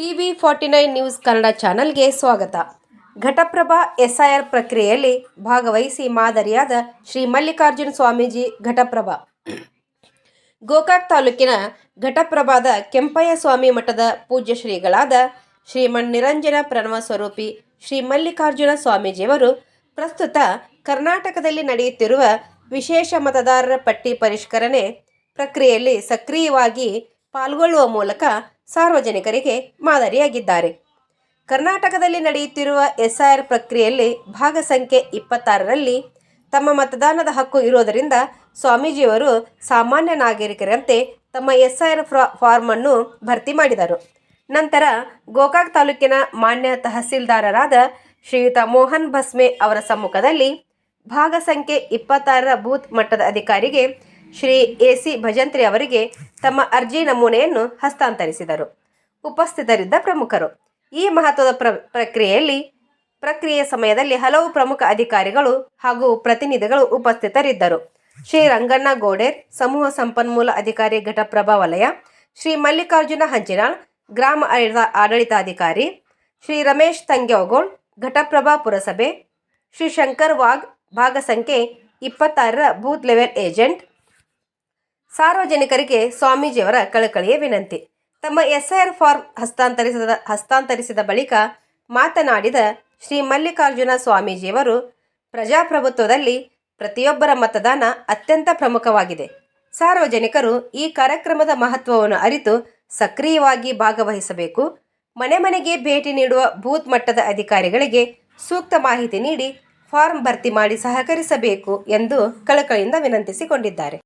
TV49 news Kannada ಚಾನಲ್ಗೆ ಸ್ವಾಗತ. Ghataprabha SIR ಪ್ರಕ್ರಿಯೆಯಲ್ಲಿ ಭಾಗವಹಿಸಿ ಮಾದರಿಯಾದ ಶ್ರೀ ಮಲ್ಲಿಕಾರ್ಜುನ ಸ್ವಾಮೀಜಿ ಘಟಪ್ರಭಾ. ಗೋಕಾಕ್ ತಾಲೂಕಿನ ಘಟಪ್ರಭಾದ ಕೆಂಪಯ್ಯ ಸ್ವಾಮಿ ಮಠದ ಪೂಜ್ಯ ಶ್ರೀಗಳಾದ ಶ್ರೀಮನ್ ನಿರಂಜನ ಪ್ರಣವ ಸ್ವರೂಪಿ ಶ್ರೀ ಮಲ್ಲಿಕಾರ್ಜುನ ಸ್ವಾಮೀಜಿಯವರು ಪ್ರಸ್ತುತ ಕರ್ನಾಟಕದಲ್ಲಿ ನಡೆಯುತ್ತಿರುವ ವಿಶೇಷ ಮತದಾರರ ಪಟ್ಟಿ ಪರಿಷ್ಕರಣೆ ಪ್ರಕ್ರಿಯೆಯಲ್ಲಿ ಸಕ್ರಿಯವಾಗಿ ಪಾಲ್ಗೊಳ್ಳುವ ಮೂಲಕ ಸಾರ್ವಜನಿಕರಿಗೆ ಮಾದರಿಯಾಗಿದ್ದಾರೆ. ಕರ್ನಾಟಕದಲ್ಲಿ ನಡೆಯುತ್ತಿರುವ SIR ಪ್ರಕ್ರಿಯೆಯಲ್ಲಿ ಭಾಗ ಸಂಖ್ಯೆ 26ರಲ್ಲಿ ತಮ್ಮ ಮತದಾನದ ಹಕ್ಕು ಇರುವುದರಿಂದ ಸ್ವಾಮೀಜಿಯವರು ಸಾಮಾನ್ಯ ನಾಗರಿಕರಂತೆ ತಮ್ಮ SIR ಫಾರ್ಮ್ ಅನ್ನು ಭರ್ತಿ ಮಾಡಿದರು. ನಂತರ ಗೋಕಾಕ್ ತಾಲೂಕಿನ ಮಾನ್ಯ ತಹಸೀಲ್ದಾರರಾದ ಶ್ರೀಯುತ ಮೋಹನ್ ಭಸ್ಮೆ ಅವರ ಸಮ್ಮುಖದಲ್ಲಿ ಭಾಗ ಸಂಖ್ಯೆ 26ರ ಬೂತ್ ಮಟ್ಟದ ಅಧಿಕಾರಿಗೆ ಶ್ರೀ AC ಭಜಂತ್ರಿ ಅವರಿಗೆ ತಮ್ಮ ಅರ್ಜಿ ನಮೂನೆಯನ್ನು ಹಸ್ತಾಂತರಿಸಿದರು. ಉಪಸ್ಥಿತರಿದ್ದ ಪ್ರಮುಖರು. ಈ ಮಹತ್ವದ ಪ್ರಕ್ರಿಯೆಯ ಸಮಯದಲ್ಲಿ ಹಲವು ಪ್ರಮುಖ ಅಧಿಕಾರಿಗಳು ಹಾಗೂ ಪ್ರತಿನಿಧಿಗಳು ಉಪಸ್ಥಿತರಿದ್ದರು. ಶ್ರೀ ರಂಗಣ್ಣ ಗೋಡೇರ್, ಸಮೂಹ ಸಂಪನ್ಮೂಲ ಅಧಿಕಾರಿ ಘಟಪ್ರಭಾ ವಲಯ, ಶ್ರೀ ಮಲ್ಲಿಕಾರ್ಜುನ ಹಂಚಿನಾಳ್, ಗ್ರಾಮ ಆಡಳಿತಾಧಿಕಾರಿ, ಶ್ರೀ ರಮೇಶ್ ತಂಗ್ಯಗೋಳ್, ಘಟಪ್ರಭಾ ಪುರಸಭೆ, ಶ್ರೀ ಶಂಕರ್ ವಾಘ್, ಭಾಗ ಸಂಖ್ಯೆ 26ರ ಬೂತ್ ಲೆವೆಲ್ ಏಜೆಂಟ್. ಸಾರ್ವಜನಿಕರಿಗೆ ಸ್ವಾಮೀಜಿಯವರ ಕಳಕಳಿಯ ವಿನಂತಿ. ತಮ್ಮ SIR ಫಾರ್ಮ್ ಹಸ್ತಾಂತರಿಸಿದ ಬಳಿಕ ಮಾತನಾಡಿದ ಶ್ರೀ ಮಲ್ಲಿಕಾರ್ಜುನ ಸ್ವಾಮೀಜಿಯವರು, ಪ್ರಜಾಪ್ರಭುತ್ವದಲ್ಲಿ ಪ್ರತಿಯೊಬ್ಬರ ಮತದಾನ ಅತ್ಯಂತ ಪ್ರಮುಖವಾಗಿದೆ. ಸಾರ್ವಜನಿಕರು ಈ ಕಾರ್ಯಕ್ರಮದ ಮಹತ್ವವನ್ನು ಅರಿತು ಸಕ್ರಿಯವಾಗಿ ಭಾಗವಹಿಸಬೇಕು. ಮನೆ ಮನೆಗೆ ಭೇಟಿ ನೀಡುವ ಬೂತ್ ಮಟ್ಟದ ಅಧಿಕಾರಿಗಳಿಗೆ ಸೂಕ್ತ ಮಾಹಿತಿ ನೀಡಿ ಫಾರ್ಮ್ ಭರ್ತಿ ಮಾಡಿ ಸಹಕರಿಸಬೇಕು ಎಂದು ಕಳಕಳಿಯಿಂದ ವಿನಂತಿಸಿಕೊಂಡಿದ್ದಾರೆ.